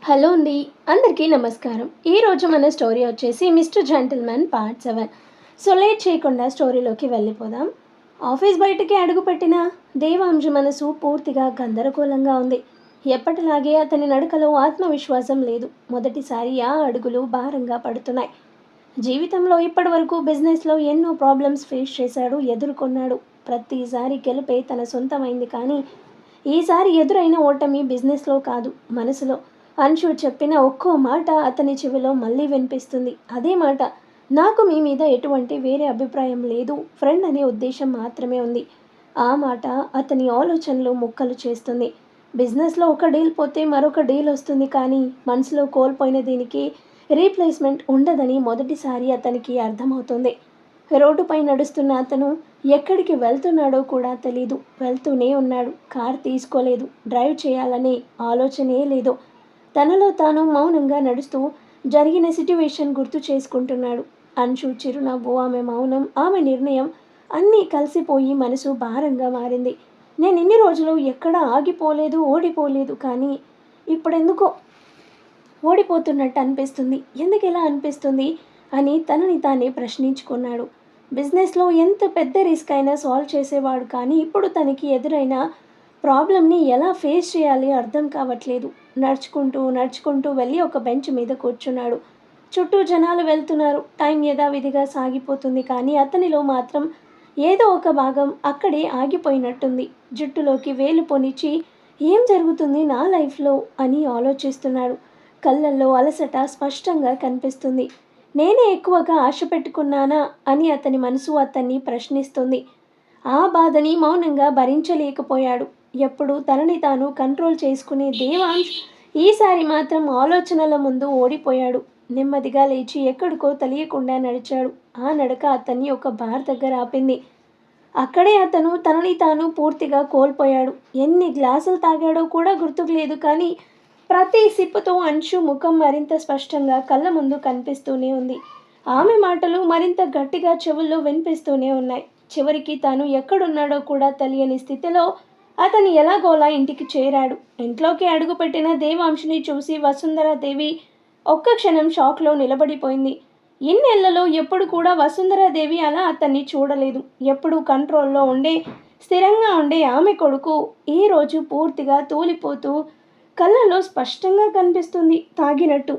Hello అండి. అందరికీ నమస్కారం. ఈరోజు మన స్టోరీ వచ్చేసి mister gentlemen part 7. So late చేయకుండా స్టోరీలోకి వెళ్ళిపోదాం. ఆఫీస్ బయటికి అడుగుపెట్టిన దేవాంశ మనసు పూర్తిగా గందరగోళంగా ఉంది. ఎప్పటిలాగే అతని నడకలో ఆత్మవిశ్వాసం లేదు. మొదటిసారి ఆ అడుగులు భారంగా పడుతున్నాయి. జీవితంలో ఇప్పటివరకు బిజినెస్లో ఎన్నో ప్రాబ్లమ్స్ ఫేస్ చేశాడు, ఎదుర్కొన్నాడు. ప్రతిసారి గెలుపే తన సొంతమైంది. కానీ ఈసారి ఎదురైన ఓటమి బిజినెస్లో కాదు, మనసులో. అంశు చెప్పిన ఒక్కో మాట అతని చెవిలో మళ్ళీ వినిపిస్తుంది. అదే మాట, నాకు మీ మీద ఎటువంటి వేరే అభిప్రాయం లేదు, ఫ్రెండ్ అనే ఉద్దేశం మాత్రమే ఉంది. ఆ మాట అతని ఆలోచనలు ముక్కలు చేస్తుంది. బిజినెస్లో ఒక డీల్ పోతే మరొక డీల్ వస్తుంది, కానీ మనసులో కోల్పోయిన దీనికి రీప్లేస్మెంట్ ఉండదని మొదటిసారి అతనికి అర్థమవుతుంది. రోడ్డుపై నడుస్తున్న అతను ఎక్కడికి వెళ్తున్నాడో కూడా తెలీదు. వెళ్తూనే ఉన్నాడు. కార్ తీసుకోలేదు, డ్రైవ్ చేయాలనే ఆలోచనే లేదు. తనలో తాను మౌనంగా నడుస్తూ జరిగిన సిట్యువేషన్ గుర్తు చేసుకుంటున్నాడు. అంశు చిరునవ్వు, ఆమె మౌనం, ఆమె నిర్ణయం అన్నీ కలిసిపోయి మనసు భారంగా మారింది. నేను ఇన్ని రోజులు ఎక్కడా ఆగిపోలేదు, ఓడిపోలేదు, కానీ ఇప్పుడెందుకో ఓడిపోతున్నట్టు అనిపిస్తుంది. ఎందుకు ఇలా అనిపిస్తుంది అని తనని తానే ప్రశ్నించుకున్నాడు. బిజినెస్లో ఎంత పెద్ద రిస్క్ అయినా సాల్వ్ చేసేవాడు, కానీ ఇప్పుడు తనకి ఎదురైన ప్రాబ్లమ్ని ఎలా ఫేస్ చేయాలి అర్థం కావట్లేదు. నడుచుకుంటూ వెళ్ళి ఒక బెంచ్ మీద కూర్చున్నాడు. చుట్టూ జనాలు వెళ్తున్నారు. టైం యథావిధిగా సాగిపోతుంది, కానీ అతనిలో మాత్రం ఏదో ఒక భాగం అక్కడే ఆగిపోయినట్టుంది. జుట్టులోకి వేలు పొనిచి ఏం జరుగుతుంది నా లైఫ్లో అని ఆలోచిస్తున్నాడు. కళ్ళల్లో అలసట స్పష్టంగా కనిపిస్తుంది. నేనే ఎక్కువగా ఆశ పెట్టుకున్నానా అని అతని మనసు అతన్ని ప్రశ్నిస్తుంది. ఆ బాధని మౌనంగా భరించలేకపోయాడు. ఎప్పుడు తనని తాను కంట్రోల్ చేసుకునే దేవాంశ్ ఈసారి మాత్రం ఆలోచనల ముందు ఓడిపోయాడు. నెమ్మదిగా లేచి ఎక్కడికో తెలియకుండా నడిచాడు. ఆ నడక అతన్ని ఒక బార్ దగ్గర ఆపింది. అక్కడే అతను తనని తాను పూర్తిగా కోల్పోయాడు. ఎన్ని గ్లాసులు తాగాడో కూడా గుర్తుకు లేదు, కానీ ప్రతి సిప్పుతో అంశు ముఖం మరింత స్పష్టంగా కళ్ళ ముందు కనిపిస్తూనే ఉంది. ఆమె మాటలు మరింత గట్టిగా చెవుల్లో వినిపిస్తూనే ఉన్నాయి. చివరికి తాను ఎక్కడున్నాడో కూడా తెలియని స్థితిలో అతను ఎలాగోలా ఇంటికి చేరాడు. ఇంట్లోకి అడుగుపెట్టిన దేవాంశుని చూసి వసుంధరాదేవి ఒక్క క్షణం షాక్లో నిలబడిపోయింది. ఇన్నేళ్లలో ఎప్పుడు కూడా వసుంధరాదేవి అలా అతన్ని చూడలేదు. ఎప్పుడూ కంట్రోల్లో ఉండే, స్థిరంగా ఉండే ఆమె కొడుకు ఈరోజు పూర్తిగా తూలిపోతూ కళ్ళలో స్పష్టంగా కనిపిస్తుంది తాగినట్టు.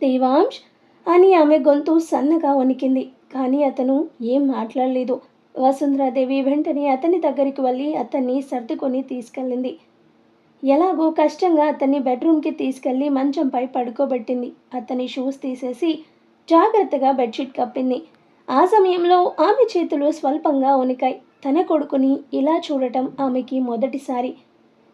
దేవాంశ్ అని ఆమె గొంతు సన్నగా వణికింది, కానీ అతను ఏం మాట్లాడలేదు. వసుంధరాదేవి వెంటనే అతని దగ్గరికి వెళ్ళి అతన్ని సర్దుకొని తీసుకెళ్ళింది. ఎలాగో కష్టంగా అతన్ని బెడ్రూమ్కి తీసుకెళ్లి మంచంపై పడుకోబెట్టింది. అతని షూస్ తీసేసి జాగ్రత్తగా బెడ్షీట్ కప్పింది. ఆ సమయంలో ఆమె చేతులు స్వల్పంగా వణికాయి. తన కొడుకుని ఇలా చూడటం ఆమెకి మొదటిసారి.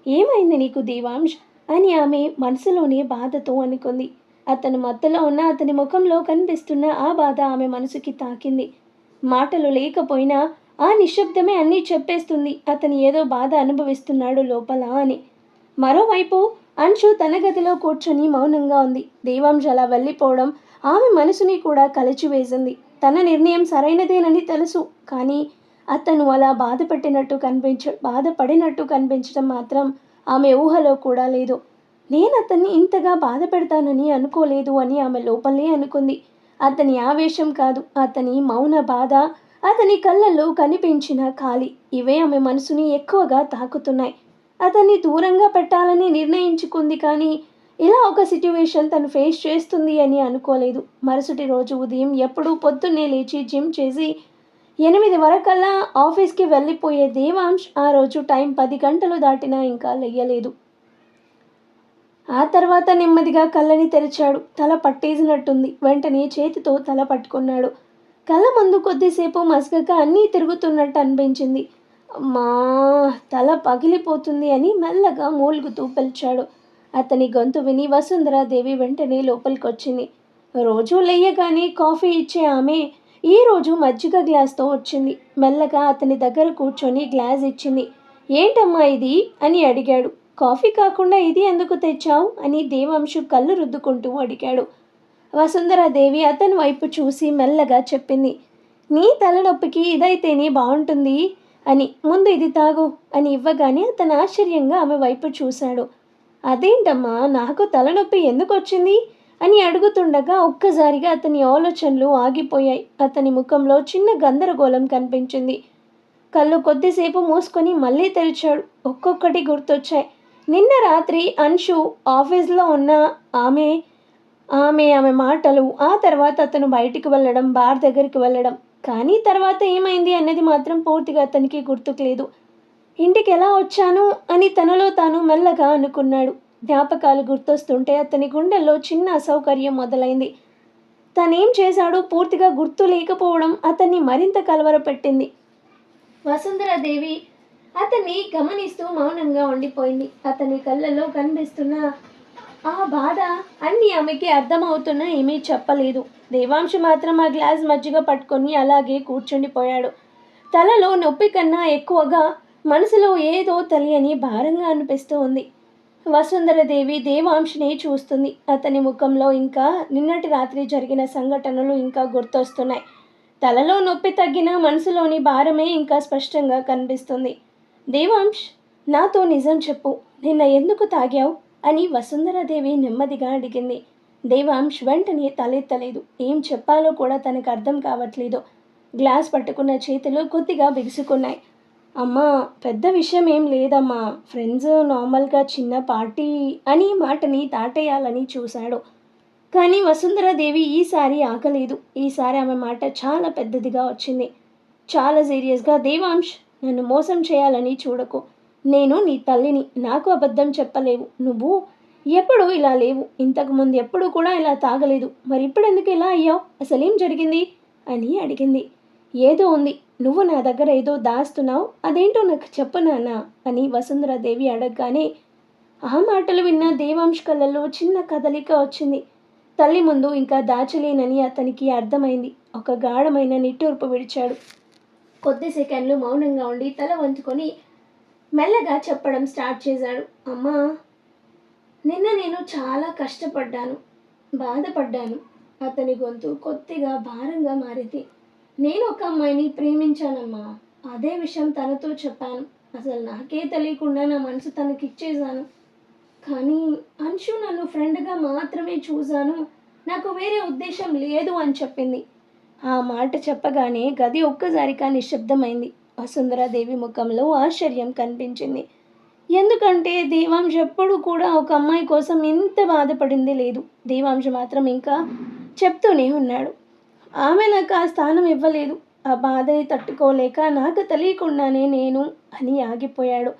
ఏమైంది నీకు దేవాంశ్ అని ఆమె మనసులోనే బాధతో అనుకుంది. అతను మత్తులో ఉన్న అతని ముఖంలో కనిపిస్తున్న ఆ బాధ ఆమె మనసుకి తాకింది. మాటలు లేకపోయినా ఆ నిశ్శబ్దమే అన్నీ చెప్పేస్తుంది. అతను ఏదో బాధ అనుభవిస్తున్నాడు లోపల అని. మరోవైపు అంశు తన గదిలో కూర్చొని మౌనంగా ఉంది. దేవాంశ్ అలా వెళ్ళిపోవడం ఆమె మనసుని కూడా కలిచివేసింది. తన నిర్ణయం సరైనదేనని తెలుసు, కానీ అతను అలా బాధపడినట్టు కనిపించడం మాత్రం ఆమె ఊహలో కూడా లేదు. నేను అతన్ని ఇంతగా బాధ పెడతానని అనుకోలేదు అని ఆమె లోపలే అనుకుంది. అతని ఆవేశం కాదు, అతని మౌన బాధ, అతని కళ్ళల్లో కనిపించిన ఖాళీ, ఇవే ఆమె మనసుని ఎక్కువగా తాకుతున్నాయి. అతన్ని దూరంగా పెట్టాలని నిర్ణయించుకుంది, కానీ ఇలా ఒక సిట్యువేషన్ తను ఫేస్ చేస్తుంది అని అనుకోలేదు. మరుసటి రోజు ఉదయం ఎప్పుడూ పొద్దున్నే లేచి జిమ్ చేసి 8 వరకల్లా ఆఫీస్కి వెళ్ళిపోయే దేవాంశ్ ఆ రోజు టైం 10 గంటలు దాటినా ఇంకా లెయ్యలేదు. ఆ తర్వాత నెమ్మదిగా కళ్ళని తెరిచాడు. తల పట్టేసినట్టుంది. వెంటనే చేతితో తల పట్టుకున్నాడు. కళ్ళ ముందు కొద్దిసేపు మసకక అన్నీ తిరుగుతున్నట్టు అనిపించింది. అమ్మా, తల పగిలిపోతుంది అని మెల్లగా మూలుగుతూ పిలిచాడు. అతని గొంతు విని వసుంధరాదేవి వెంటనే లోపలికొచ్చింది. రోజూ లెయ్యగానే కాఫీ ఇచ్చే ఆమె ఈరోజు మజ్జిగ గ్లాస్తో వచ్చింది. మెల్లగా అతని దగ్గర కూర్చొని గ్లాస్ ఇచ్చింది. ఏంటమ్మా ఇది అని అడిగాడు. కాఫీ కాకుండా ఇది ఎందుకు తెచ్చావు అని దేవాంశు కళ్ళు రుద్దుకుంటూ అడిగాడు. వసుంధరాదేవి అతని వైపు చూసి మెల్లగా చెప్పింది. నీ తలనొప్పికి ఇదైతేనే బాగుంటుంది అని. ముందు ఇది తాగు అని ఇవ్వగానే అతను ఆశ్చర్యంగా ఆమె వైపు చూశాడు. అదేంటమ్మా నాకు తలనొప్పి ఎందుకు వచ్చింది అని అడుగుతుండగా ఒక్కసారిగా అతని ఆలోచనలు ఆగిపోయాయి. అతని ముఖంలో చిన్న గందరగోళం కనిపించింది. కళ్ళు కొద్దిసేపు మూసుకొని మళ్ళీ తెరిచాడు. ఒక్కొక్కటి గుర్తొచ్చాయి. నిన్న రాత్రి అన్షు ఆఫీస్లో ఉన్న ఆమె ఆమె మాటలు, ఆ తర్వాత అతను బయటికి వెళ్ళడం, బార్ దగ్గరికి వెళ్ళడం. కానీ తర్వాత ఏమైంది అన్నది మాత్రం పూర్తిగా అతనికి గుర్తుకులేదు. ఇంటికి ఎలా వచ్చాను అని తనలో తాను మెల్లగా అనుకున్నాడు. జ్ఞాపకాలు గుర్తొస్తుంటే అతని గుండెల్లో చిన్న అసౌకర్యం మొదలైంది. తనేం చేశాడో పూర్తిగా గుర్తు లేకపోవడం అతన్ని మరింత కలవరపెట్టింది. వసుంధరాదేవి అతన్ని గమనిస్తూ మౌనంగా ఉండిపోయింది. అతని కళ్ళల్లో కనిపిస్తున్న ఆ బాధ అన్నీ ఆమెకి అర్థమవుతున్నా ఏమీ చెప్పలేదు. దేవాంశ మాత్రం ఆ గ్లాస్ మజ్జిగ పట్టుకొని అలాగే కూర్చుండిపోయాడు. తలలో నొప్పి కన్నా ఎక్కువగా మనసులో ఏదో తెలియని భారంగా అనిపిస్తూ ఉంది. వసుంధరాదేవి దేవాంశని చూస్తుంది. అతని ముఖంలో ఇంకా నిన్నటి రాత్రి జరిగిన సంఘటనలు ఇంకా గుర్తొస్తున్నాయి. తలలో నొప్పి తగ్గిన మనసులోని భారమే ఇంకా స్పష్టంగా కనిపిస్తుంది. దేవాంశ్, నాతో నిజం చెప్పు, నిన్న ఎందుకు తాగావు అని వసుంధరాదేవి నెమ్మదిగా అడిగింది. దేవాంశ్ వెంటనే తలెత్తలేదు. ఏం చెప్పాలో కూడా తనకు అర్థం కావట్లేదు. గ్లాస్ పట్టుకున్న చేతులు కొద్దిగా బిగుసుకున్నాయి. అమ్మా, పెద్ద విషయం ఏం లేదమ్మా, ఫ్రెండ్స్ నార్మల్గా చిన్న పార్టీ అని మాటని దాటేయాలని చూశాడు. కానీ వసుంధరాదేవి ఈసారి ఆగలేదు. ఈసారి ఆమె మాట చాలా పెద్దదిగా వచ్చింది. చాలా సీరియస్గా, దేవాంశ్, నన్ను మోసం చేయాలని చూడకు. నేను నీ తల్లిని, నాకు అబద్ధం చెప్పలేవు. నువ్వు ఎప్పుడు ఇలా లేవు. ఇంతకుముందు ఎప్పుడు కూడా ఇలా తాగలేదు. మరి ఇప్పుడు ఎందుకు ఇలా అయ్యావు? అసలేం జరిగింది అని అడిగింది. ఏదో ఉంది, నువ్వు నా దగ్గర ఏదో దాస్తున్నావు, అదేంటో నాకు చెప్పు నాన్న అని వసుంధరాదేవి అడగగానే ఆ మాటలు విన్న దేవాంశ్ కళ్ళల్లో చిన్న కదలిక వచ్చింది. తల్లి ముందు ఇంకా దాచలేనని అతనికి అర్థమైంది. ఒక గాఢమైన నిట్టూర్పు విడిచాడు. కొద్ది సెకండ్లు మౌనంగా ఉండి తల వంచుకొని మెల్లగా చెప్పడం స్టార్ట్ చేశాడు. అమ్మా, నిన్న నేను చాలా కష్టపడ్డాను, బాధపడ్డాను. అతని గొంతు కొద్దిగా భారంగా మారింది. నేను ఒక అమ్మాయిని ప్రేమించానమ్మా. అదే విషయం తనతో చెప్పాను. అసలు నాకే తెలియకుండా నా మనసు తనకిచ్చేశాను. కానీ అన్షు నన్ను ఫ్రెండ్గా మాత్రమే చూశాను, నాకు వేరే ఉద్దేశం లేదు అని చెప్పింది. ఆ మాట చెప్పగానే గది ఒక్కసారిగా నిశ్శబ్దమైంది. వసుంధరాదేవి ముఖంలో ఆశ్చర్యం కనిపించింది. ఎందుకంటే దేవాంశ్ ఎప్పుడూ కూడా ఒక అమ్మాయి కోసం ఇంత బాధపడింది లేదు. దేవాంశ్ మాత్రం ఇంకా చెప్తూనే ఉన్నాడు. ఆమె నాకు ఆ స్థానం ఇవ్వలేదు. ఆ బాధని తట్టుకోలేక నాకు తెలియకుండానే నేను అని ఆగిపోయాడు.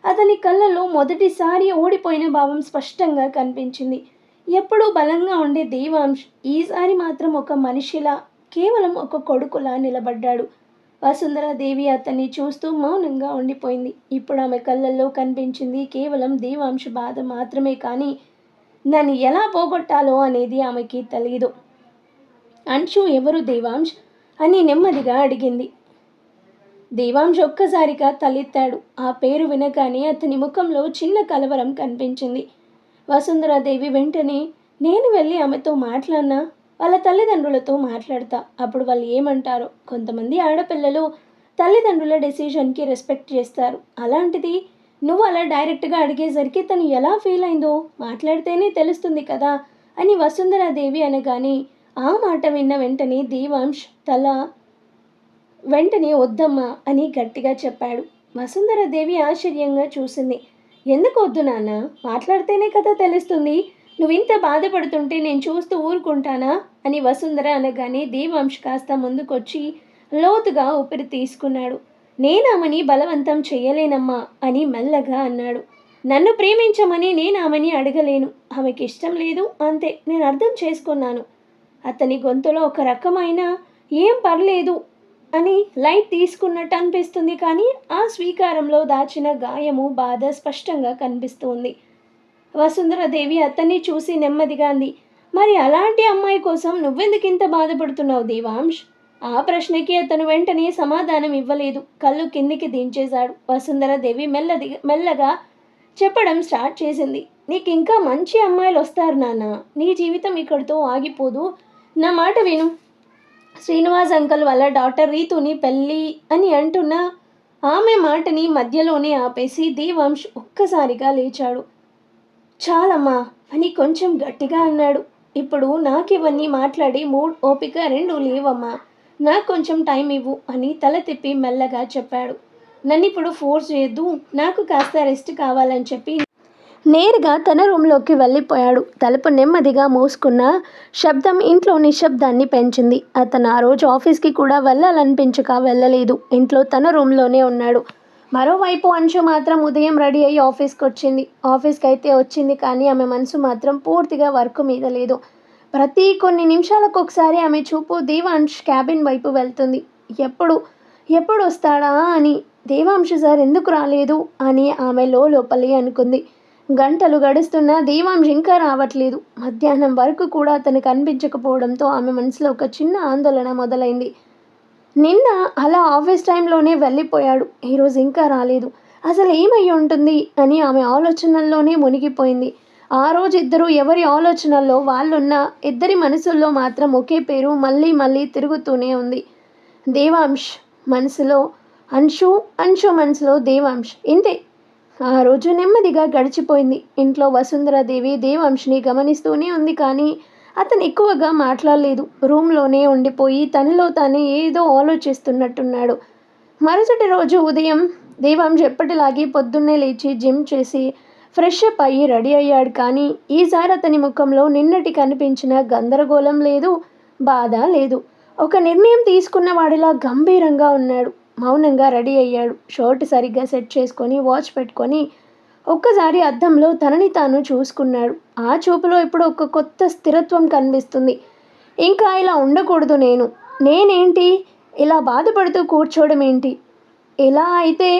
అతని కళ్ళలో మొదటిసారి ఓడిపోయిన భావం స్పష్టంగా కనిపించింది. ఎప్పుడూ బలంగా ఉండే దేవాంశ్ ఈసారి మాత్రం ఒక మనిషిలా, కేవలం ఒక కొడుకులా నిలబడ్డాడు. వసుంధరాదేవి అతన్ని చూస్తూ మౌనంగా ఉండిపోయింది. ఇప్పుడు ఆమె కళ్ళల్లో కనిపించింది కేవలం దేవాంశ్ బాధ మాత్రమే, కానీ దాన్ని ఎలా పోగొట్టాలో అనేది ఆమెకి తెలియదు. అన్షు ఎవరు దేవాంశ్ అని నెమ్మదిగా అడిగింది. దేవాంశ్ ఒక్కసారిగా తలెత్తాడు. ఆ పేరు వినగానే అతని ముఖంలో చిన్న కలవరం కనిపించింది. వసుంధరాదేవి వెంటనే, నేను వెళ్ళి ఆమెతో మాట్లాడినా, వాళ్ళ తల్లిదండ్రులతో మాట్లాడతా, అప్పుడు వాళ్ళు ఏమంటారో. కొంతమంది ఆడపిల్లలు తల్లిదండ్రుల డెసిషన్కి రెస్పెక్ట్ చేస్తారు. అలాంటిది నువ్వు అలా డైరెక్ట్గా అడిగేసరికి తను ఎలా ఫీల్ అయిందో మాట్లాడితేనే తెలుస్తుంది కదా అని వసుంధరాదేవి అనగానే ఆ మాట విన్న వెంటనే దేవాంశ్ తల వెంటనే వద్దమ్మా అని గట్టిగా చెప్పాడు. వసుంధరాదేవి ఆశ్చర్యంగా చూసింది. ఎందుకు వద్దు నాన్న? మాట్లాడితేనే కదా తెలుస్తుంది. నువ్వు ఇంత బాధపడుతుంటే నేను చూస్తూ ఊరుకుంటానా అని వసుంధర అనగానే దేవాంశ్ కాస్త ముందుకొచ్చి లోతుగా ఊపిరి తీసుకున్నాడు. నేనామని బలవంతం చెయ్యలేనమ్మా అని మెల్లగా అన్నాడు. నన్ను ప్రేమించమని నేను ఆమెని అడగలేను. ఆమెకి ఇష్టం లేదు, అంతే. నేను అర్థం చేసుకున్నాను. అతని గొంతులో ఒక రకమైన ఏం పర్లేదు అని లైట్ తీసుకున్నట్టు అనిపిస్తుంది, కానీ ఆ స్వీకారంలో దాచిన గాయము, బాధ స్పష్టంగా కనిపిస్తుంది. వసుంధరాదేవి అతన్ని చూసి నెమ్మదిగా అంది. మరి అలాంటి అమ్మాయి కోసం నువ్వెందుకు ఇంత బాధపడుతున్నావు దేవాంశ్? ఆ ప్రశ్నకి అతను వెంటనే సమాధానం ఇవ్వలేదు. కళ్ళు కిందికి దించేశాడు. వసుంధరాదేవి మెల్లగా చెప్పడం స్టార్ట్ చేసింది. నీకు ఇంకా మంచి అమ్మాయిలు వస్తారు నాన్న. నీ జీవితం ఇక్కడితో ఆగిపోదు. నా మాట విను. శ్రీనివాస్ అంకల్ వాళ్ళ డాక్టర్ రీతుని పెళ్ళి అని అంటున్న ఆమె మాటని మధ్యలోనే ఆపేసి దేవాంశ్ ఒక్కసారిగా లేచాడు. చాలమ్మా అని కొంచెం గట్టిగా అన్నాడు. ఇప్పుడు నాకివన్నీ మాట్లాడి మూడ్ ఓపిక రెండూ లేవమ్మా. నాకు కొంచెం టైం ఇవ్వు అని తల తిప్పి మెల్లగా చెప్పాడు. నన్నిప్పుడు ఫోర్స్ చేయొద్దు, నాకు కాస్త రెస్ట్ కావాలని చెప్పి నేరుగా తన రూంలోకి వెళ్ళిపోయాడు. తలుపు నెమ్మదిగా మూసుకున్న శబ్దం ఇంట్లో నిశ్శబ్దాన్ని పెంచింది. అతను ఆ రోజు ఆఫీస్కి కూడా వెళ్ళాలనిపించక వెళ్ళలేదు. ఇంట్లో తన రూంలోనే ఉన్నాడు. మరోవైపు అంశు మాత్రం ఉదయం రెడీ అయ్యి ఆఫీస్కి వచ్చింది. ఆఫీస్కి అయితే వచ్చింది, కానీ ఆమె మనసు మాత్రం పూర్తిగా వర్క్ మీద లేదు. ప్రతి కొన్ని నిమిషాలకు ఒకసారి ఆమె చూపు దేవాంశ్ క్యాబిన్ వైపు వెళ్తుంది. ఎప్పుడు ఎప్పుడు వస్తాడా అని. దేవాంశ్ సార్ ఎందుకు రాలేదు అని ఆమె లోపలే అనుకుంది. గంటలు గడుస్తున్నా దేవాంశ్ ఇంకా రావట్లేదు. మధ్యాహ్నం వరకు కూడా అతను కనిపించకపోవడంతో ఆమె మనసులో ఒక చిన్న ఆందోళన మొదలైంది. నిన్న అలా ఆఫీస్ టైంలోనే వెళ్ళిపోయాడు, ఈరోజు ఇంకా రాలేదు. అసలు ఏమై ఉంటుంది అని ఆమె ఆలోచనల్లోనే మునిగిపోయింది. ఆ రోజు ఇద్దరు ఎవరి ఆలోచనల్లో వాళ్ళున్న, ఇద్దరి మనసుల్లో మాత్రం ఒకే పేరు మళ్ళీ మళ్ళీ తిరుగుతూనే ఉంది. దేవాంశ్ మనసులో అంశు, అంశు మనసులో దేవాంశ్. ఇంతే. ఆ రోజు నెమ్మదిగా గడిచిపోయింది. ఇంట్లో వసుంధరాదేవి దేవాంశ్ని గమనిస్తూనే ఉంది, కానీ అతను ఎక్కువగా మాట్లాడలేదు. రూమ్లోనే ఉండిపోయి తనలో తానే ఏదో ఆలోచిస్తున్నట్టున్నాడు. మరుసటి రోజు ఉదయం దేవాంశ్ ఎప్పటిలాగే పొద్దున్నే లేచి జిమ్ చేసి ఫ్రెష్ అప్ అయ్యి రెడీ అయ్యాడు. కానీ ఈసారి అతని ముఖంలో నిన్నటి కనిపించిన గందరగోళం లేదు, బాధ లేదు. ఒక నిర్ణయం తీసుకున్న వాడిలా గంభీరంగా ఉన్నాడు. మౌనంగా రెడీ అయ్యాడు. షర్ట్ సరిగ్గా సెట్ చేసుకొని వాచ్ పెట్టుకొని ఒక్కసారి అద్దంలో తనని తాను చూసుకున్నాడు. ఆ చూపులో ఇప్పుడు ఒక కొత్త స్థిరత్వం కనిపిస్తుంది. ఇంకా ఇలా ఉండకూడదు, నేనేంటి ఇలా బాధపడుతూ కూర్చోవడం ఏంటి? ఇలా అయితే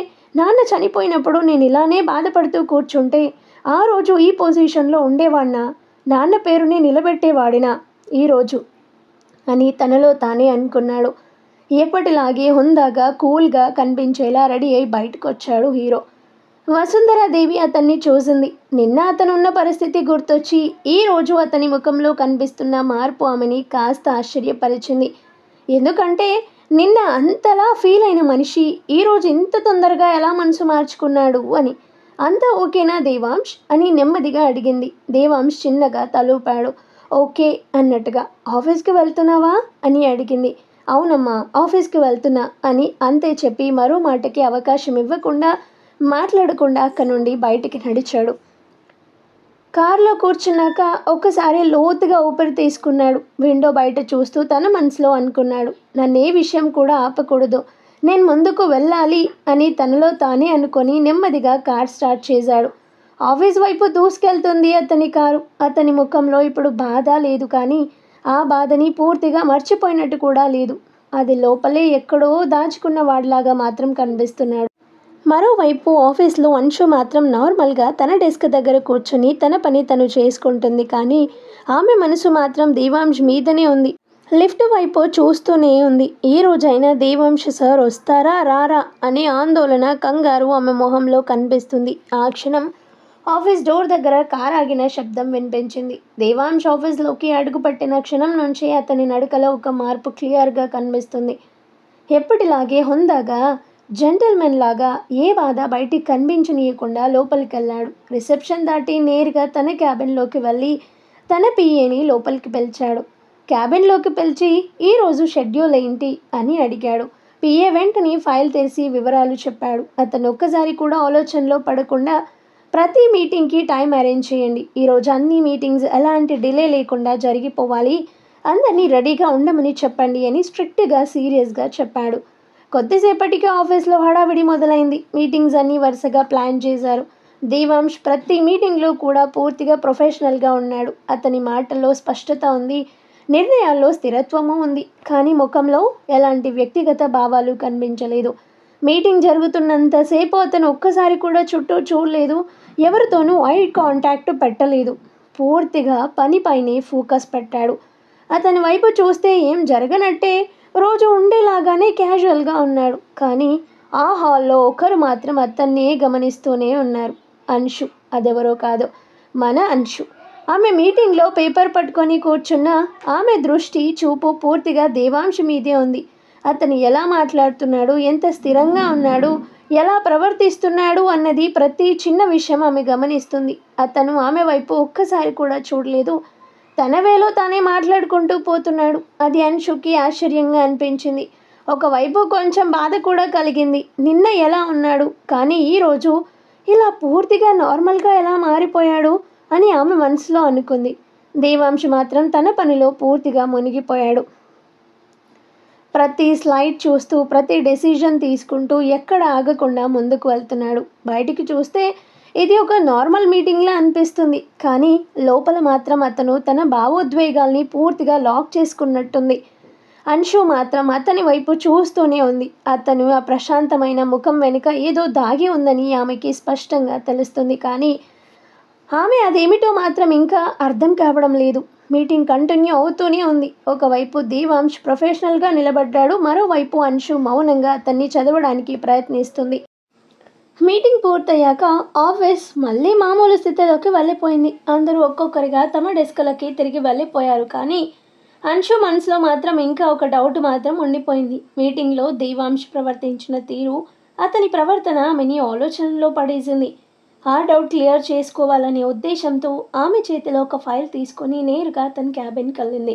నాన్న చనిపోయినప్పుడు నేను ఇలానే బాధపడుతూ కూర్చుంటే ఆ రోజు ఈ పొజిషన్లో ఉండేవాడినా? నాన్న పేరుని నిలబెట్టేవాడినా ఈరోజు అని తనలో తానే అనుకున్నాడు. ఎప్పటిలాగే హుందాగా కూల్గా కనిపించేలా రెడీ అయి బయటకు వచ్చాడు హీరో. వసుంధరాదేవి అతన్ని చూసింది. నిన్న అతనున్న పరిస్థితి గుర్తొచ్చి ఈరోజు అతని ముఖంలో కనిపిస్తున్న మార్పు ఆమెని కాస్త ఆశ్చర్యపరిచింది. ఎందుకంటే నిన్న అంతలా ఫీల్ అయిన మనిషి ఈరోజు ఇంత తొందరగా ఎలా మనసు మార్చుకున్నాడు అని. అంతా ఓకేనా దేవాంశ్ అని నెమ్మదిగా అడిగింది. దేవాంశ్ చిన్నగా తలూపాడు. ఓకే అన్నట్టుగా. ఆఫీస్కి వెళ్తున్నావా అని అడిగింది. అవునమ్మా, ఆఫీస్కి వెళ్తున్నా అని అంతే చెప్పి మరో మాటకి అవకాశం ఇవ్వకుండా మాట్లాడకుండా అక్కడి నుండి బయటికి నడిచాడు. కారులో కూర్చున్నాక ఒక్కసారి లోతుగా ఊపిరి తీసుకున్నాడు. విండో బయట చూస్తూ తన మనసులో అనుకున్నాడు, నన్నే విషయం కూడా ఆపకూడదు, నేను ముందుకు వెళ్ళాలి అని తనలో తానే అనుకొని నెమ్మదిగా కార్ స్టార్ట్ చేశాడు. ఆఫీస్ వైపు దూసుకెళ్తుంది అతని కారు. అతని ముఖంలో ఇప్పుడు బాధ లేదు, కానీ ఆ బాధని పూర్తిగా మర్చిపోయినట్టు కూడా లేదు. అది లోపలే ఎక్కడో దాచుకున్న వాడిలాగా మాత్రం కనిపిస్తున్నాడు. మరోవైపు ఆఫీస్లో అంశు మాత్రం నార్మల్గా తన డెస్క్ దగ్గర కూర్చొని తన పని తను చేసుకుంటుంది. కానీ ఆమె మనసు మాత్రం దేవాంశ్ మీదనే ఉంది. లిఫ్ట్ వైపు చూస్తూనే ఉంది. ఈ రోజైనా దేవాంశ్ సార్ వస్తారా రారా అనే ఆందోళన, కంగారు ఆమె మొహంలో కనిపిస్తుంది. ఆ క్షణం ఆఫీస్ డోర్ దగ్గర కార్ ఆగిన శబ్దం వినిపించింది. దేవాంశ్ ఆఫీస్లోకి అడుగుపెట్టిన క్షణం నుంచి అతని నడకలో ఒక మార్పు క్లియర్గా కనిపిస్తుంది. ఎప్పటిలాగే హుందాగా, జెంటిల్మెన్ లాగా ఏ బాధ బయటికి కనిపించనీయకుండా లోపలికి వెళ్ళాడు. రిసెప్షన్ దాటి నేరుగా తన క్యాబిన్లోకి వెళ్ళి తన పిఏని లోపలికి పిలిచాడు. క్యాబిన్లోకి పిలిచి ఈరోజు షెడ్యూల్ ఏంటి అని అడిగాడు. పిఏ వెంటనే ఫైల్ తెరిచి వివరాలు చెప్పాడు. అతను ఒక్కసారి కూడా ఆలోచనలో పడకుండా, ప్రతి మీటింగ్కి టైం అరేంజ్ చేయండి, ఈరోజు అన్ని మీటింగ్స్ ఎలాంటి డిలే లేకుండా జరిగిపోవాలి, అందరినీ రెడీగా ఉండమని చెప్పండి అని స్ట్రిక్ట్గా సీరియస్గా చెప్పాడు. కొద్దిసేపటికి ఆఫీస్లో హడావిడి మొదలైంది. మీటింగ్స్ అన్నీ వరుసగా ప్లాన్ చేశారు. దేవాంశ్ ప్రతి మీటింగ్లో కూడా పూర్తిగా ప్రొఫెషనల్గా ఉన్నాడు. అతని మాటల్లో స్పష్టత ఉంది, నిర్ణయాల్లో స్థిరత్వము ఉంది. కానీ ముఖంలో ఎలాంటి వ్యక్తిగత భావాలు కనిపించలేదు. మీటింగ్ జరుగుతున్నంతసేపు అతను ఒక్కసారి కూడా చుట్టూ చూడలేదు, ఎవరితోనూ ఐ కాంటాక్ట్ పెట్టలేదు. పూర్తిగా పనిపైనే ఫోకస్ పెట్టాడు. అతని వైపు చూస్తే ఏం జరగనట్టే రోజు ఉండేలాగానే క్యాజువల్గా ఉన్నాడు. కానీ ఆ హాల్లో ఒకరు మాత్రం అతన్నే గమనిస్తూనే ఉన్నారు. అంశు. అదెవరో కాదు, మన అంశు. ఆమె మీటింగ్లో పేపర్ పట్టుకొని కూర్చున్న ఆమె దృష్టి, చూపు పూర్తిగా దేవాంశ్ మీదే ఉంది. అతను ఎలా మాట్లాడుతున్నాడు, ఎంత స్థిరంగా ఉన్నాడు, ఎలా ప్రవర్తిస్తున్నాడు అన్నది ప్రతి చిన్న విషయం ఆమె గమనిస్తుంది. అతను ఆమె వైపు ఒక్కసారి కూడా చూడలేదు. తన వేలో తానే మాట్లాడుకుంటూ పోతున్నాడు. అది అన్షుకి ఆశ్చర్యంగా అనిపించింది. ఒకవైపు కొంచెం బాధ కూడా కలిగింది. నిన్న ఎలా ఉన్నాడు, కానీ ఈరోజు ఇలా పూర్తిగా నార్మల్గా ఎలా మారిపోయాడు అని ఆమె మనసులో అనుకుంది. దేవాంశ్ మాత్రం తన పనిలో పూర్తిగా మునిగిపోయాడు. ప్రతి స్లైడ్ చూస్తూ ప్రతి డెసిషన్ తీసుకుంటూ ఎక్కడ ఆగకుండా ముందుకు వెళ్తున్నాడు. బయటికి చూస్తే ఇది ఒక నార్మల్ మీటింగ్లా అనిపిస్తుంది, కానీ లోపల మాత్రం అతను తన భావోద్వేగాల్ని పూర్తిగా లాక్ చేసుకున్నట్టుంది. అన్షు మాత్రం అతని వైపు చూస్తూనే ఉంది. అతను ఆ ప్రశాంతమైన ముఖం వెనుక ఏదో దాగి ఉందని ఆమెకి స్పష్టంగా తెలుస్తుంది, కానీ ఆమె అదేమిటో మాత్రం ఇంకా అర్థం కావడం లేదు. మీటింగ్ కంటిన్యూ అవుతూనే ఉంది. ఒకవైపు దేవాంశ్ ప్రొఫెషనల్గా నిలబడ్డాడు, మరోవైపు అన్షు మౌనంగా అతన్ని చదవడానికి ప్రయత్నిస్తుంది. మీటింగ్ పూర్తయ్యాక ఆఫీస్ మళ్ళీ మామూలు స్థితిలోకి వెళ్ళిపోయింది. అందరూ ఒక్కొక్కరిగా తమ డెస్క్లకి తిరిగి వెళ్ళిపోయారు, కానీ అన్షు మనసులో మాత్రం ఇంకా ఒక డౌట్ మాత్రం ఉండిపోయింది. మీటింగ్లో దేవాంశ్ ప్రవర్తించిన తీరు, అతని ప్రవర్తన ఆమెని ఆలోచనలో పడేసింది. ఆ డౌట్ క్లియర్ చేసుకోవాలనే ఉద్దేశంతో ఆమె చేతిలో ఒక ఫైల్ తీసుకొని నేరుగా తన క్యాబిన్కి వెళ్ళింది.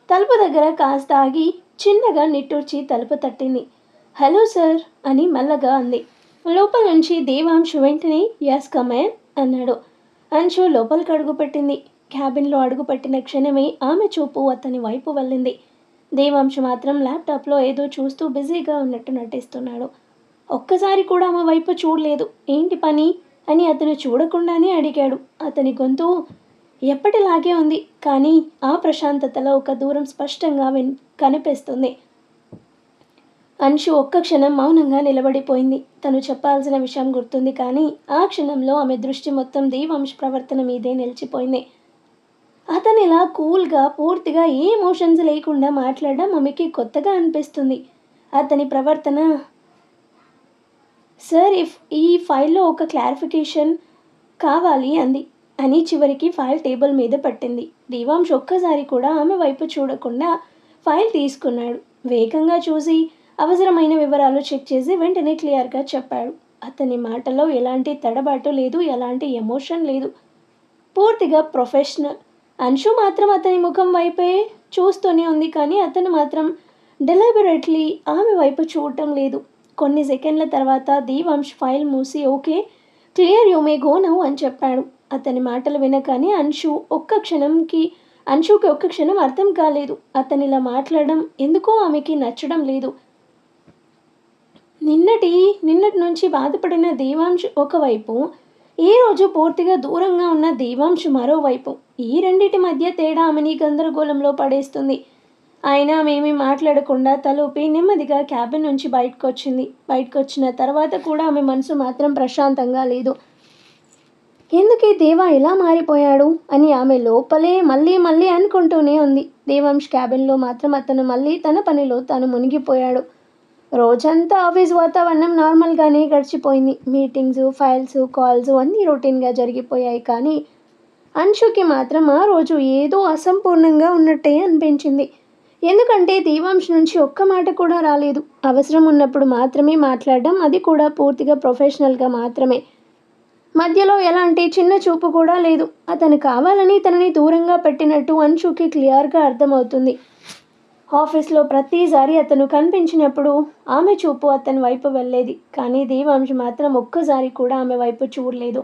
తలుపు దగ్గర కాస్త ఆగి చిన్నగా నిట్టూర్చి తలుపు తట్టింది. హలో సార్ అని మెల్లగా అంది. లోపల నుంచి దేవాంశు వెంటనే యస్ కమాన్ అన్నాడు. అన్షు లోపలికి అడుగుపెట్టింది. క్యాబిన్లో అడుగుపెట్టిన క్షణమే ఆమె చూపు అతని వైపు వెళ్ళింది. దేవాంశు మాత్రం ల్యాప్టాప్లో ఏదో చూస్తూ బిజీగా ఉన్నట్టు నటిస్తున్నాడు. ఒక్కసారి కూడా ఆమె వైపు చూడలేదు. ఏంటి పని అని అతను చూడకుండానే అడిగాడు. అతని గొంతు ఎప్పటిలాగే ఉంది, కానీ ఆ ప్రశాంతతలో ఒక దూరం స్పష్టంగా కనిపిస్తుంది. అన్షు ఒక్క క్షణం మౌనంగా నిలబడిపోయింది. తను చెప్పాల్సిన విషయం గుర్తుంది, కానీ ఆ క్షణంలో ఆమె దృష్టి మొత్తం దేవాంశ్ ప్రవర్తన మీదే నిలిచిపోయింది. అతను ఇలా కూల్గా పూర్తిగా ఏ ఎమోషన్స్ లేకుండా మాట్లాడడం ఆమెకి కొత్తగా అనిపిస్తుంది. అతని ప్రవర్తన సార్ ఈ ఫైల్లో ఒక క్లారిఫికేషన్ కావాలి అంది అని చివరికి ఫైల్ టేబుల్ మీద పెట్టింది. దేవాంశ్ ఒక్కసారి కూడా ఆమె వైపు చూడకుండా ఫైల్ తీసుకున్నాడు. వేగంగా చూసి అవసరమైన వివరాలు చెక్ చేసి వెంటనే క్లియర్గా చెప్పాడు. అతని మాటలో ఎలాంటి తడబాటు లేదు, ఎలాంటి ఎమోషన్ లేదు, పూర్తిగా ప్రొఫెషనల్. అన్షు మాత్రం అతని ముఖం వైపే చూస్తూనే ఉంది, కానీ అతను మాత్రం డెలిబరేట్లీ ఆమె వైపు చూడటం లేదు. కొన్ని సెకండ్ల తర్వాత Devansh file Musi okay clear you may go now అని చెప్పాడు. అతని మాటలు వినగానే అన్షుకి ఒక్క క్షణం అర్థం కాలేదు. అతను ఇలా మాట్లాడడం ఎందుకో ఆమెకి నచ్చడం లేదు. నిన్నటి నుంచి బాధపడిన దేవాంశ్ ఒకవైపు, ఈ రోజు పూర్తిగా దూరంగా ఉన్న దేవాంశ్ మరోవైపు. ఈ రెండిటి మధ్య తేడా ఆమెని గందరగోళంలో పడేస్తుంది. అయినా ఆమె మాట్లాడకుండా తలూపి నెమ్మదిగా క్యాబిన్ నుంచి బయటకు వచ్చిన తర్వాత కూడా ఆమె మనసు మాత్రం ప్రశాంతంగా లేదు. ఎందుకే దేవా ఇలా మారిపోయాడు అని ఆమె లోపలే మళ్ళీ అనుకుంటూనే ఉంది. దేవాంశ్ క్యాబిన్లో మాత్రం అతను మళ్ళీ తన పనిలో తాను మునిగిపోయాడు. రోజంతా ఆఫీస్ వాతావరణం నార్మల్గానే గడిచిపోయింది. మీటింగ్స్, ఫైల్స్, కాల్స్ అన్నీ రొటీన్గా జరిగిపోయాయి, కానీ అన్షుకి మాత్రం ఆ రోజు ఏదో అసంపూర్ణంగా ఉన్నట్టే అనిపించింది. ఎందుకంటే దేవాంశ్ నుంచి ఒక్క మాట కూడా రాలేదు. అవసరం ఉన్నప్పుడు మాత్రమే మాట్లాడడం, అది కూడా పూర్తిగా ప్రొఫెషనల్గా మాత్రమే. మధ్యలో ఎలాంటి చిన్న చూపు కూడా లేదు. అతను కావాలని తనని దూరంగా పెట్టినట్టు అన్షుకి క్లియర్గా అర్థమవుతుంది. ఆఫీస్లో ప్రతిసారి అతను కనిపించినప్పుడు ఆమె చూపు అతని వైపు వెళ్ళేది, కానీ దేవాంశ్ మాత్రం ఒక్కసారి కూడా ఆమె వైపు చూడలేదు.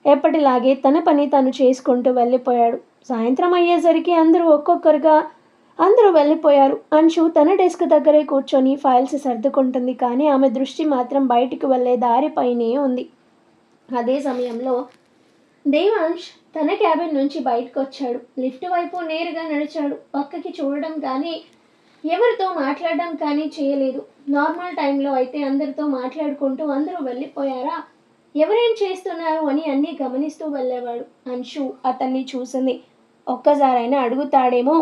ఎప్పటిలాగే తన పని తను చేసుకుంటూ వెళ్ళిపోయాడు. సాయంత్రం అయ్యేసరికి అందరూ వెళ్ళిపోయారు. అన్షు తన డెస్క్ దగ్గరే కూర్చొని ఫైల్స్ సర్దుకుంటుంది, కానీ ఆమె దృష్టి మాత్రం బయటికి వెళ్ళే దారిపైనే ఉంది. అదే సమయంలో దేవాంశ్ తన క్యాబిన్ నుంచి బయటకు వచ్చాడు. లిఫ్ట్ వైపు నేరుగా నడిచాడు. పక్కకి చూడడం కానీ ఎవరితో మాట్లాడడం కానీ చేయలేదు. నార్మల్ టైంలో అయితే అందరితో మాట్లాడుకుంటూ అందరూ వెళ్ళిపోయారా, ఎవరేం చేస్తున్నారు అని అన్నీ గమనిస్తూ వెళ్ళేవాడు. అన్షు అతన్ని చూసింది. ఒక్కసారైనా అడుగుతాడేమో,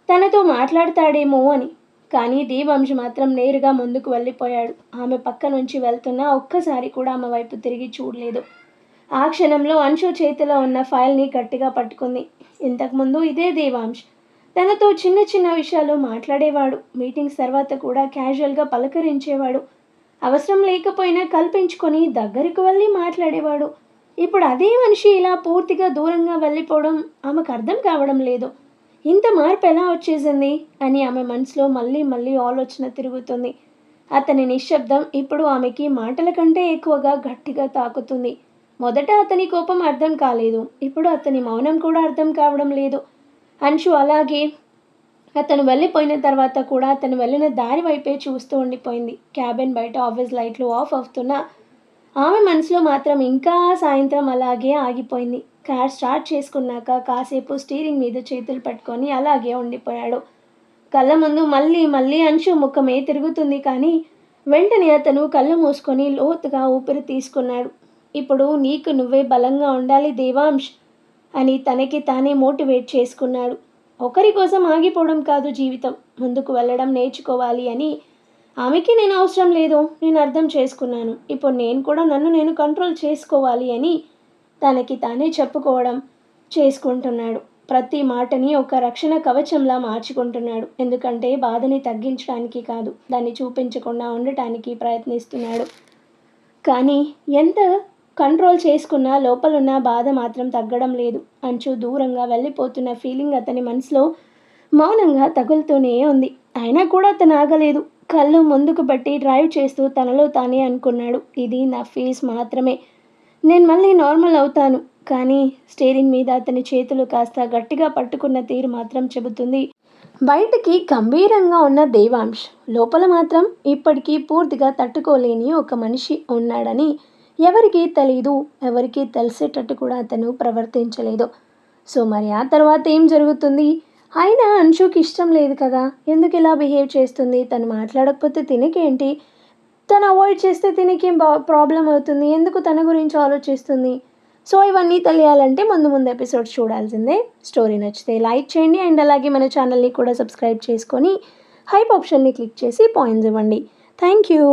తనతో మాట్లాడతాడేమో అని. కానీ దేవాంశ్ మాత్రం నేరుగా ముందుకు వెళ్ళిపోయాడు. ఆమె పక్క నుంచి వెళ్తున్నా ఒక్కసారి కూడా ఆమె వైపు తిరిగి చూడలేదు. ఆ క్షణంలో అన్షు చేతిలో ఉన్న ఫైల్ని గట్టిగా పట్టుకుంది. ఇంతకుముందు ఇదే దేవాంశ్ తనతో చిన్న చిన్న విషయాలు మాట్లాడేవాడు. మీటింగ్స్ తర్వాత కూడా క్యాజువల్గా పలకరించేవాడు. అవసరం లేకపోయినా కల్పించుకొని దగ్గరకు వెళ్ళి మాట్లాడేవాడు. ఇప్పుడు అదే మనిషి ఇలా పూర్తిగా దూరంగా వెళ్ళిపోవడం ఆమెకు అర్థం కావడం లేదు. ఇంత మార్పు ఎలా వచ్చేసింది అని ఆమె మనసులో మళ్ళీ మళ్ళీ ఆలోచన తిరుగుతుంది. అతని నిశ్శబ్దం ఇప్పుడు ఆమెకి మాటల కంటే ఎక్కువగా గట్టిగా తాకుతుంది. మొదట అతని కోపం అర్థం కాలేదు, ఇప్పుడు అతని మౌనం కూడా అర్థం కావడం లేదు. అంశు అలాగే అతను వెళ్ళిపోయిన తర్వాత కూడా అతను వెళ్ళిన దారి వైపే చూస్తూ ఉండిపోయింది. క్యాబిన్ బయట ఆఫీస్ లైట్లు ఆఫ్ అవుతున్నా ఆమె మనసులో మాత్రం ఇంకా సాయంత్రం అలాగే ఆగిపోయింది. కార్ స్టార్ట్ చేసుకున్నాక కాసేపు స్టీరింగ్ మీద చేతులు పట్టుకొని అలాగే ఉండిపోయాడు. కళ్ళ ముందు మళ్ళీ మళ్ళీ అంశు ముఖమే తిరుగుతుంది, కానీ వెంటనే అతను కళ్ళు మూసుకొని లోతుగా ఊపిరి తీసుకున్నాడు. ఇప్పుడు నీకు నువ్వే బలంగా ఉండాలి దేవాంశ్ అని తనకి తానే మోటివేట్ చేసుకున్నాడు. ఒకరి కోసం ఆగిపోవడం కాదు జీవితం, ముందుకు వెళ్ళడం నేర్చుకోవాలి అని. ఆమెకి నేను అవసరం లేదు, నేను అర్థం చేసుకున్నాను. ఇప్పుడు నేను కూడా నన్ను నేను కంట్రోల్ చేసుకోవాలి అని తనకి తానే చెప్పుకోవడం చేసుకుంటున్నాడు. ప్రతి మాటని ఒక రక్షణ కవచంలా మార్చుకుంటున్నాడు. ఎందుకంటే బాధని తగ్గించడానికి కాదు, దాన్ని చూపించకుండా ఉండటానికి ప్రయత్నిస్తున్నాడు. కానీ ఎంత కంట్రోల్ చేసుకున్నా లోపలున్న బాధ మాత్రం తగ్గడం లేదు. అంచు దూరంగా వెళ్ళిపోతున్న ఫీలింగ్ అతని మనసులో మౌనంగా తగులుతూనే ఉంది. అయినా కూడా అతను ఆగలేదు. కళ్ళు ముందుకు పెట్టి డ్రైవ్ చేస్తూ తనలో తానే అనుకున్నాడు, ఇది నా ఫేస్ మాత్రమే, నేను మళ్ళీ నార్మల్ అవుతాను. కానీ స్టీరింగ్ మీద అతని చేతులు కాస్త గట్టిగా పట్టుకున్న తీరు మాత్రం చెబుతుంది. బయటికి గంభీరంగా ఉన్న దేవాంశ్ లోపల మాత్రం ఇప్పటికీ పూర్తిగా తట్టుకోలేని ఒక మనిషి ఉన్నాడని ఎవరికీ తెలీదు, ఎవరికీ తెలిసేటట్టు కూడా అతను ప్రవర్తించలేదు. సో మరి ఆ తర్వాత ఏం జరుగుతుంది? అయినా అంశుకి ఇష్టం లేదు కదా, ఎందుకు ఇలా బిహేవ్ చేస్తుంది? తను మాట్లాడకపోతే తినకేంటి, తను అవాయిడ్ చేస్తే తినకేం ప్రాబ్లం అవుతుంది, ఎందుకు తన గురించి ఆలోచిస్తుంది? సో ఇవన్నీ తెలియాలంటే ముందు ముందు ఎపిసోడ్స్ చూడాల్సిందే. స్టోరీ నచ్చితే లైక్ చేయండి అండ్ అలాగే మన ఛానల్ని కూడా సబ్స్క్రైబ్ చేసుకొని హైప్ ఆప్షన్ని క్లిక్ చేసి పాయింట్స్ ఇవ్వండి. Thank you.